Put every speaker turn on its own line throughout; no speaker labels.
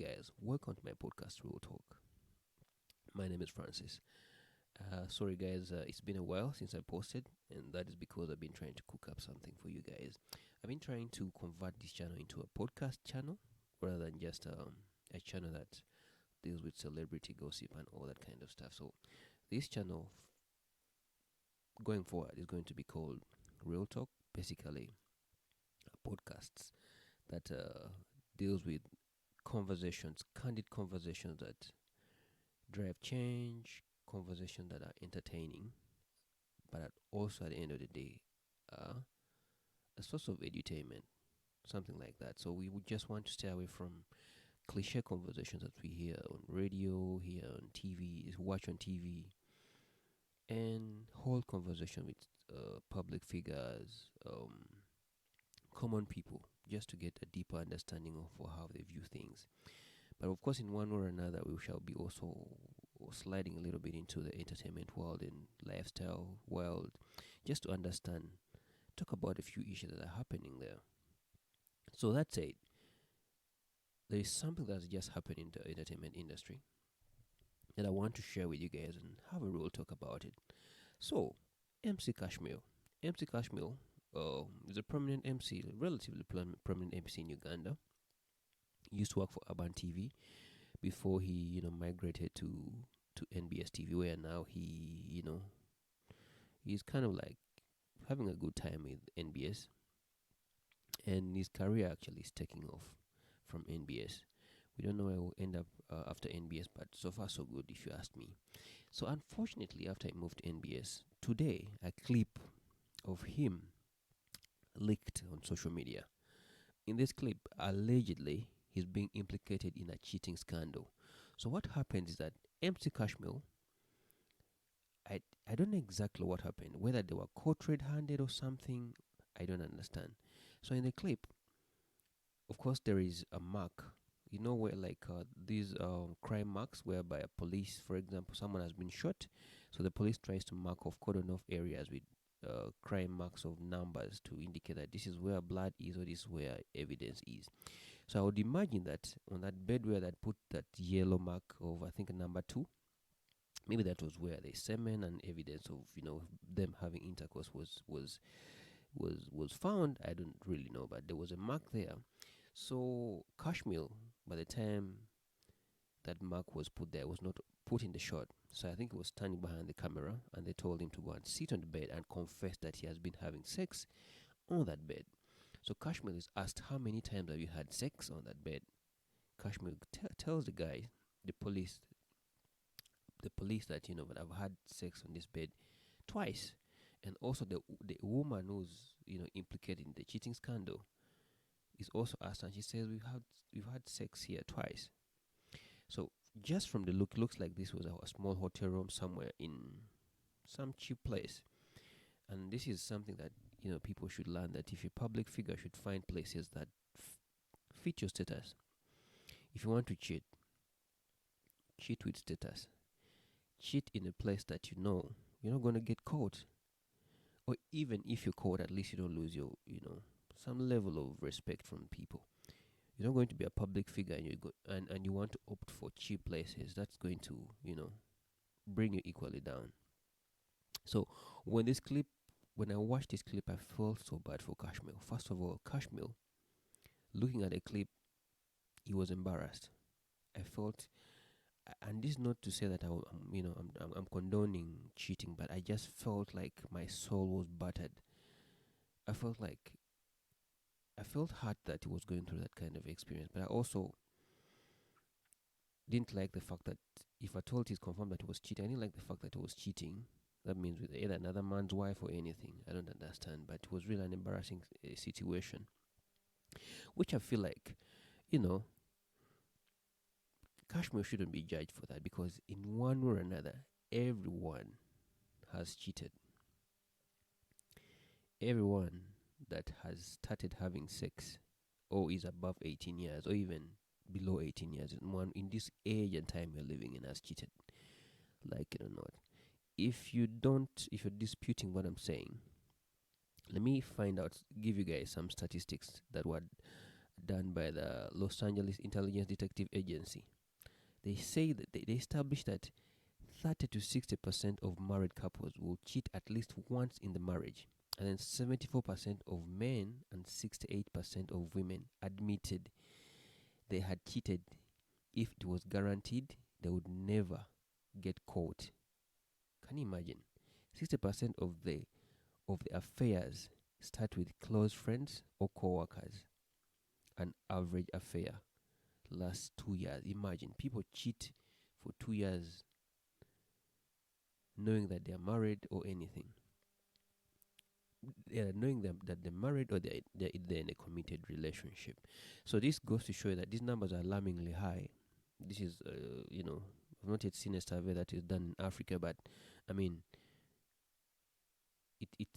guys, welcome to my podcast, Real Talk. My name is Francis. Sorry, guys, it's been a while since I posted, and that is because I've been trying to cook up something for you guys. I've been trying to convert this channel into a podcast channel rather than just a channel that deals with celebrity gossip and all that kind of stuff. So, this channel going forward is going to be called Real Talk, basically, podcasts that deals with conversations, candid conversations that drive change, conversations that are entertaining, but also at the end of the day, uh, a source of edutainment, something like that. So we would just want to stay away from cliche conversations that we hear on radio, hear on TV, watch on TV, and hold conversation with public figures, common people, just to get a deeper understanding of how they view things. But of course, in one way or another, we shall be also sliding a little bit into the entertainment world and lifestyle world, just to understand, talk about a few issues that are happening there. So that's it. There is something that's just happened in the entertainment industry that I want to share with you guys and have a real talk about it. So, MC Kashmir. MC Kashmir is a prominent MC, relatively prominent MC in Uganda. He used to work for Urban TV before he, migrated to NBS TV, where now he's kind of like having a good time with NBS, and his career actually is taking off from NBS. We don't know where he'll end up after NBS, but so far so good, if you ask me. So unfortunately, after he moved to NBS, today a clip of him leaked on social media. In this clip, allegedly, he's being implicated in a cheating scandal. So what happened is that MC Kashmir, I don't know exactly what happened, whether they were caught red-handed or something, I don't understand. So in the clip, of course, there is a mark, where like these crime marks, whereby a police, for example, someone has been shot, so the police tries to mark off cordon off areas with crime marks of numbers to indicate that this is where blood is or this is where evidence is. So I would imagine that on that bed where that put that yellow mark of, I think, number 2, maybe that was where the semen and evidence of them having intercourse was found. I don't really know, but there was a mark there. So Kashmir, by the time that mark was put there, was not put in the shot. So I think he was standing behind the camera, and they told him to go and sit on the bed and confess that he has been having sex on that bed. So Kashmir is asked, how many times have you had sex on that bed? Kashmir tells the guy, the police, that that I've had sex on this bed twice, and also the woman who's implicated in the cheating scandal is also asked, and she says we've had sex here twice. So just from the look, looks like this was a small hotel room somewhere in some cheap place, and this is something that people should learn, that if a public figure should find places that fit your status. If you want to cheat, cheat with status. Cheat in a place that you're not going to get caught. Or even if you're caught, at least you don't lose your, some level of respect from people. You're not going to be a public figure, and you want to opt for cheap places. That's going to, bring you equally down. So when I watched this clip, I felt so bad for Kashmir. First of all, Kashmir, looking at the clip, he was embarrassed. I felt, and this is not to say that I'm condoning cheating, but I just felt like my soul was battered. I felt hurt that he was going through that kind of experience, but I also didn't like the fact that if at all it is confirmed that he was cheating, I didn't like the fact that he was cheating. That means with either another man's wife or anything. I don't understand, but it was really an embarrassing situation, which I feel like, you know, Kashmir shouldn't be judged for that, because in one way or another, everyone has cheated. Everyone that has started having sex or is above 18 years or even below 18 years in this age and time we're living in has cheated, like it or not. If you're disputing what I'm saying, let me give you guys some statistics that would done by the Los Angeles Intelligence Detective Agency. They say that they established that 30 to 60% of married couples will cheat at least once in the marriage. And then 74% of men and 68% of women admitted they had cheated if it was guaranteed they would never get caught. Can you imagine? 60% of the affairs start with close friends or co-workers. An average affair lasts 2 years. Imagine people cheat for 2 years knowing that they are married or anything. They are knowing them that they're married or they're in a committed relationship. So this goes to show that these numbers are alarmingly high. This is, I've not yet seen a survey that is done in Africa, but I mean,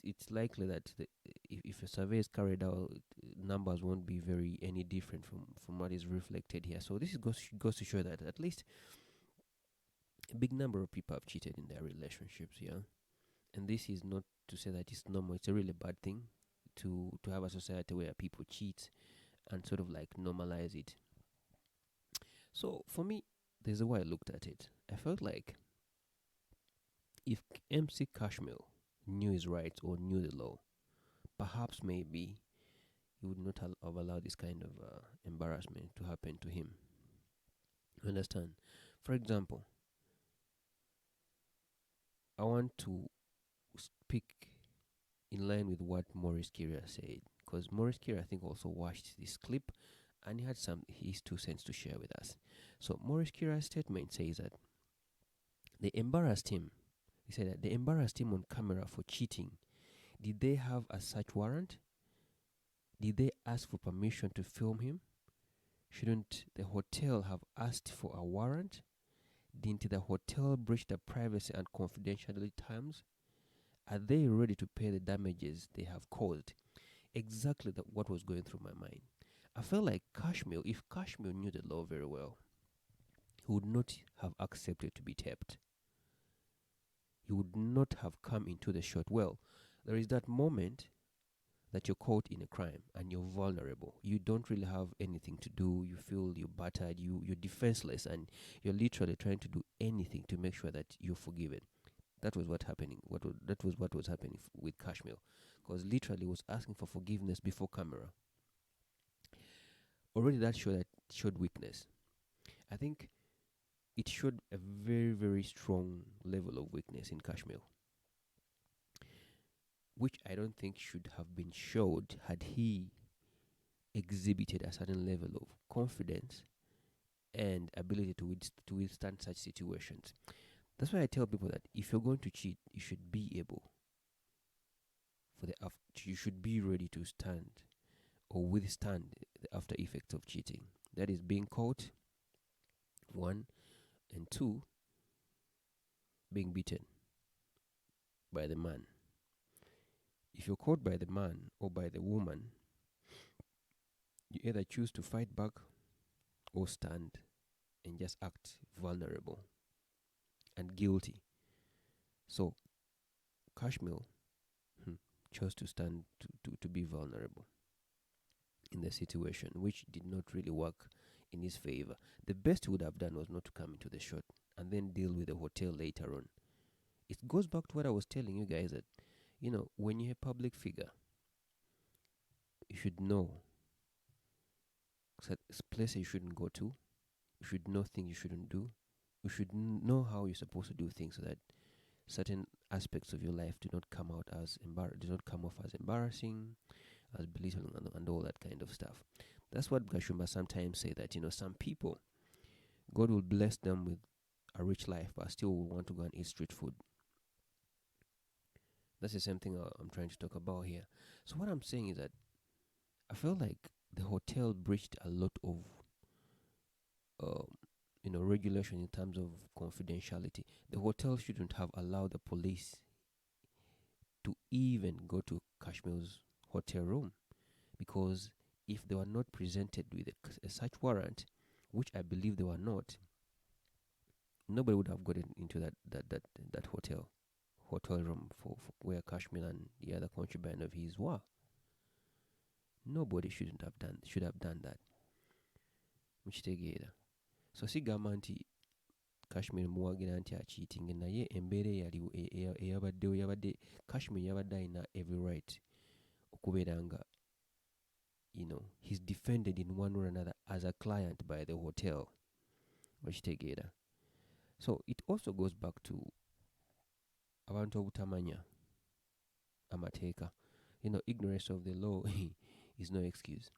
it's likely that if a survey is carried out, numbers won't be very any different from what is reflected here. So this goes to show that at least a big number of people have cheated in their relationships. Yeah, and this is not to say that it's normal. It's a really bad thing to have a society where people cheat and sort of like normalize it. So for me, there's a way I looked at it. I felt like if MC Kashmir knew his rights or knew the law, perhaps maybe he would not have allowed this kind of embarrassment to happen to him. You understand? For example, I want to speak in line with what Maurice Kira said, because Maurice Kira, I think, also watched this clip and he had his 2 cents to share with us. So Maurice Kira's statement says that they embarrassed him. He said that they embarrassed him on camera for cheating. Did they have a search warrant? Did they ask for permission to film him? Shouldn't the hotel have asked for a warrant? Didn't the hotel breach the privacy and confidentiality terms? Are they ready to pay the damages they have caused? Exactly what was going through my mind. I felt like if Kashmir knew the law very well, he would not have accepted to be taped. He would not have come into the shot. Well, there is that moment that you're caught in a crime and you're vulnerable. You don't really have anything to do. You feel you're battered. You're defenseless, and you're literally trying to do anything to make sure that you're forgiven. That was what happening. That was what was happening with Kashmir, because literally he was asking for forgiveness before camera. Already that showed weakness. I think it showed a very, very strong level of weakness in Kashmir, which I don't think should have been showed had he exhibited a certain level of confidence and ability to withstand such situations. That's why I tell people that if you're going to cheat, you should be able you should be ready to stand or withstand the after effects of cheating. That is being caught, one, and two, being beaten by the man. If you're caught by the man or by the woman, you either choose to fight back or stand and just act vulnerable and guilty. So Kashmir chose to stand to be vulnerable in the situation, which did not really work in his favor. The best he would have done was not to come into the shot and then deal with the hotel later on. It goes back to what I was telling you guys that, when you're a public figure, you should know places you shouldn't go to. You should know things you shouldn't do. You should know how you're supposed to do things so that certain aspects of your life do not come off as embarrassing, as belittling, and all that kind of stuff. That's what Gashumba sometimes say, that some people, God will bless them with a rich life, but still will want to go and eat street food. That's the same thing I'm trying to talk about here. So what I'm saying is that I feel like the hotel breached a lot of regulation in terms of confidentiality. The hotel shouldn't have allowed the police to even go to Kashmir's hotel room, because if they were not presented with a search warrant, which I believe they were not, nobody would have gotten into that hotel room for where Kashmir and the other concubine of his were. Nobody should have done that. Mukitegeera. So sigamba nti Casmir muwagira nti acheating naye embeera eyaliwo eyabadde Casmir yabadde alina every right okubeera nga he's defended in one or another as a client by the hotel. Okitegeera. So it also goes back to abantu obutamanya amateeka. Ignorance of the law is no excuse.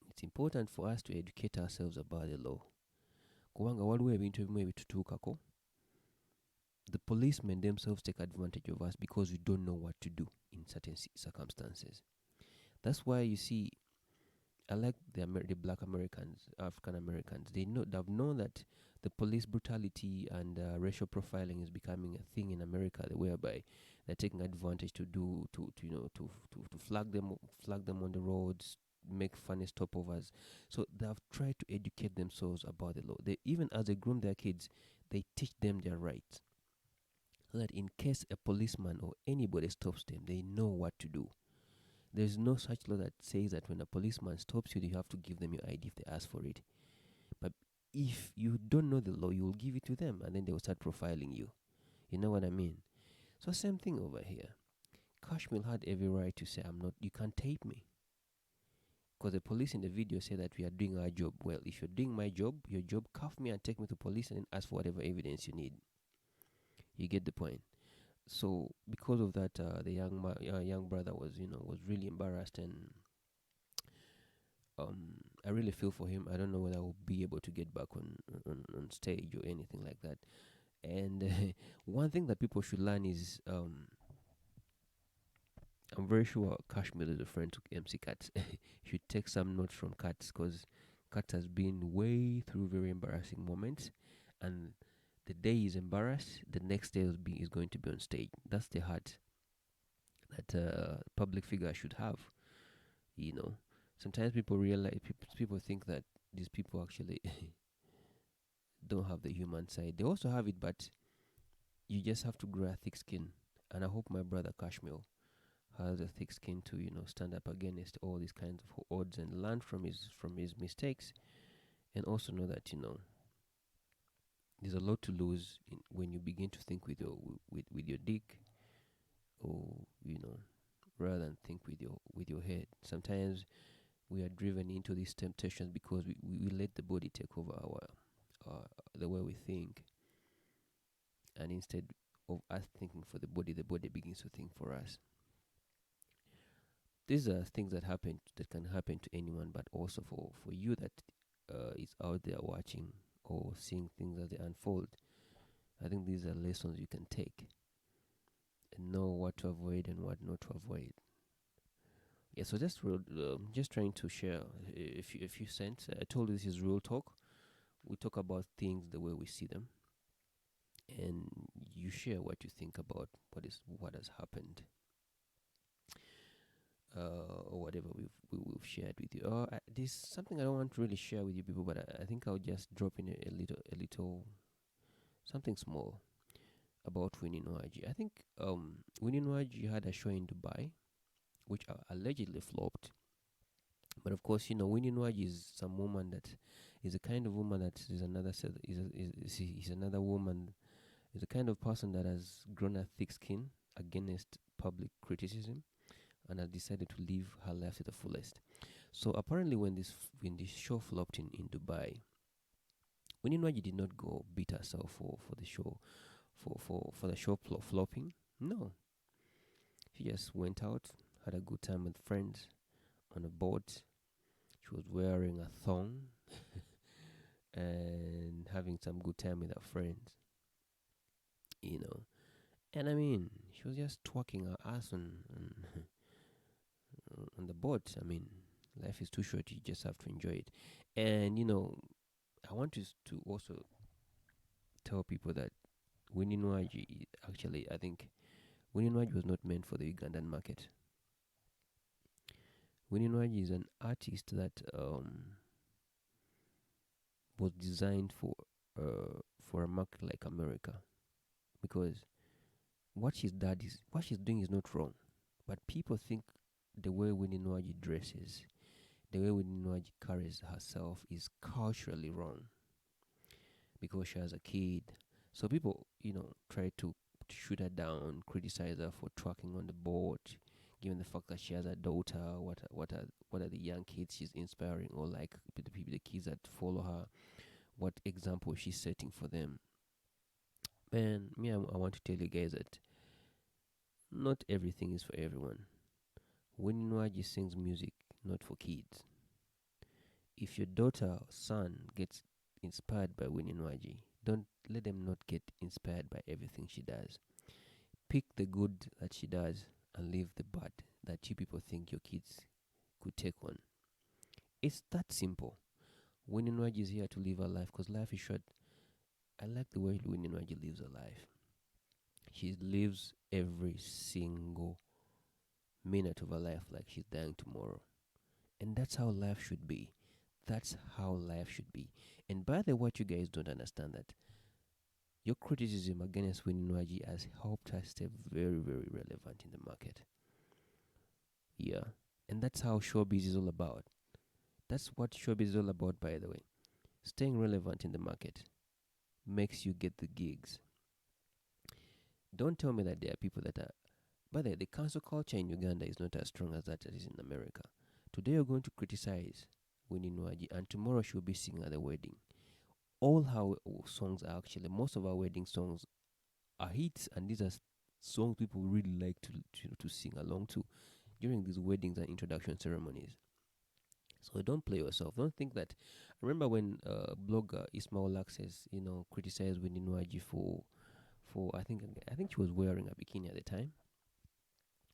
It's important for us to educate ourselves about the law. Kubanga waliwo ebintu ebimu ebitutuukako. The policemen themselves take advantage of us because we don't know what to do in certain circumstances. That's why you see, I like the Black Americans, African Americans. They've known that the police brutality and racial profiling is becoming a thing in America, whereby they're taking advantage to flag them on the roads, make funny stopovers. So they've tried to educate themselves about the law. They, even as they groom their kids, they teach them their rights, so that in case a policeman or anybody stops them, they know what to do. There's no such law that says that when a policeman stops you, you have to give them your ID if they ask for it. But if you don't know the law, you will give it to them, and then they will start profiling you. You know what I mean? So same thing over here. Casmir had every right to say, you can't tape me. Because the police in the video say that we are doing our job. Well, if you're doing your job, cuff me and take me to police and then ask for whatever evidence you need. You get the point? So because of that, the young brother was really embarrassed, and I really feel for him. I don't know whether I will be able to get back on stage or anything like that. And one thing that people should learn is I'm very sure Casmir is a friend to MC Kat. You should take some notes from Kat, because Kat has been way through very embarrassing moments, and the day he's embarrassed, the next day is going to be on stage. That's the heart that a public figure should have. Sometimes people think that these people actually don't have the human side. They also have it, but you just have to grow a thick skin. And I hope my brother Casmir has a thick skin to stand up against all these kinds of odds and learn from his mistakes, and also know that there's a lot to lose when you begin to think with your dick, or rather than think with your head. Sometimes we are driven into these temptations because we let the body take over the way we think, and instead of us thinking for the body begins to think for us. These are things that can happen to anyone, but also for you that is out there watching or seeing things as they unfold. I think these are lessons you can take and know what to avoid and what not to avoid. Yeah, so just trying to share a few cents. I told you this is real talk. We talk about things the way we see them, and you share what you think about what has happened, or whatever we've shared with you. There's something I don't want to really share with you people, but I think I'll just drop in a little something small about Winnie Nwagi. I think Winnie Nwagi had a show in Dubai, which allegedly flopped. But of course, Winnie Nwagi is some woman that is a kind of woman that is another woman, is the kind of person that has grown a thick skin against public criticism and has decided to live her life to the fullest. So apparently, when this show flopped in Dubai, Winnie Nwagi did not go beat herself for the show for the show flopping. No, she just went out, had a good time with friends on a boat. She was wearing a thong and having some good time with her friends. And I mean, she was just twerking her ass on the boat. I mean, life is too short. You just have to enjoy it. And I want to also tell people that Winnie Nwagi, actually, I think Winnie Nwagi was not meant for the Ugandan market. Winnie Nwagi is an artist that was designed for a market like America, because what she's doing is not wrong, but people think the way Winnie Nwagi dresses, the way Winnie Nwagi carries herself is culturally wrong because she has a kid. So people, try to shoot her down, criticize her for twerking on the board, given the fact that she has a daughter. What are the young kids she's inspiring, or like the kids that follow her? What example she's setting for them? Man, I want to tell you guys that not everything is for everyone. Winnie Nwagi sings music not for kids. If your daughter or son gets inspired by Winnie Nwagi, don't let them not get inspired by everything she does. Pick the good that she does and leave the bad that you people think your kids could take on. It's that simple. Winnie Nwagi is here to live her life because life is short. I like the way Winnie Nwagi lives her life. She lives every single minute of her life like she's dying tomorrow. And that's how life should be. That's how life should be. And by the way, what you guys don't understand that your criticism against Winnie Nwagi has helped her stay very, very relevant in the market. Yeah. And that's how showbiz is all about. That's what showbiz is all about, by the way. Staying relevant in the market makes you get the gigs. Don't tell me that there are people that are. By the way, the cancel culture in Uganda is not as strong as that is in America. Today you're going to criticize Winnie Nwagi, and tomorrow she'll be singing at the wedding. All her songs are actually, most of our wedding songs are hits, and these are songs people really like to sing along to during these weddings and introduction ceremonies. So don't play yourself. Don't think that. I remember when blogger Ismail Access, criticized Winnie Nwagi for I think she was wearing a bikini at the time.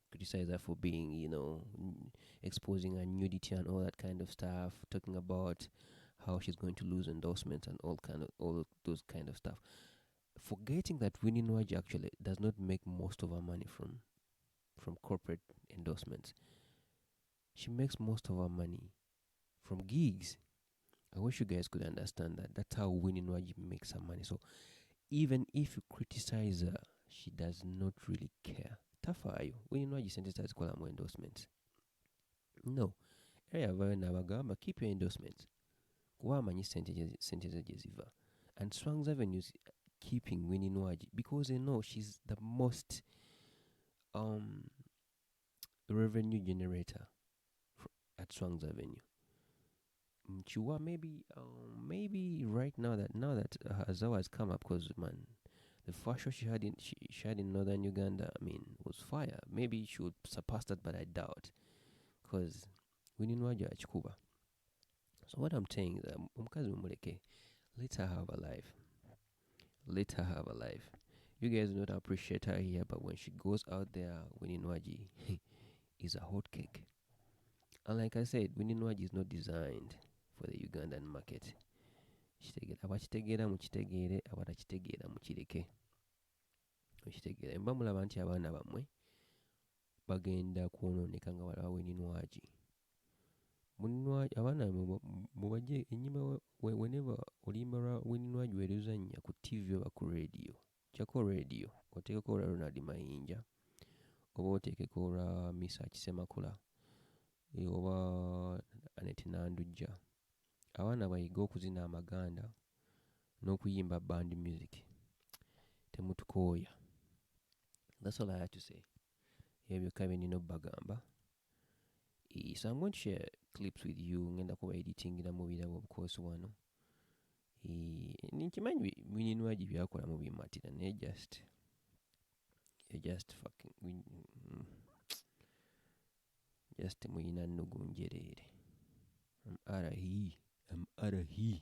Criticized her for being, exposing her nudity and all that kind of stuff, talking about how she's going to lose endorsements and all those kind of stuff. Forgetting that Winnie Nwagi actually does not make most of her money from corporate endorsements. She makes most of her money from gigs. I wish you guys could understand that. That's how Winnie Nwagi makes her money. So even if you criticize her, she does not really care. Tougher are you? Winnie Nwagi sent us call more endorsements. No. Area very nabagamba, keep your endorsements. Wamanyi sente ziva. And Swang's Avenues keeping Winnie Nwagi because they know she's the most revenue generator at Swang's Avenue. Chua maybe right now that Azawa has come up, because man, the first show she had in northern Uganda, was fire. Maybe she would surpass that, but I doubt, because Winnie Nwagi achikuba. So what I'm saying is that omukazi mumuleke, let her have a life. Let her have a life. You guys do not appreciate her here, but when she goes out there, Winnie Nwagi is a hot cake. And like I said, Winnie Nwagi is not designed for the Ugandan market. Abakitegeera mukitegeere, abatakitegeera mukireke. Mba mulaba nti abaana bammwe bagenda kwonooneka nga balaba Winnie Nwagi. Abaana mubajje ennyimba whenever oluyimba lwa Winnie Nwagi we luzannya ku TV oba ku radio. Kyako radio oteekeko olwa Ronald Mayinja oba oteekeko olwa Misa Kisemakula oba Annette Nandujja. Abaana bayiga okuzina amaganda n'okuyimba band music. Temutukooya. That's all I had to say. Ebyo byokka bye nina obbagamba. So I'm going to share clips with you. Ngenda kuba editingira mu birabo obukozi wano. Nkimanyi Winnie Nwagi byakola mu bimatira naye just fucking just muyina nnugu njereere. I'm out of here.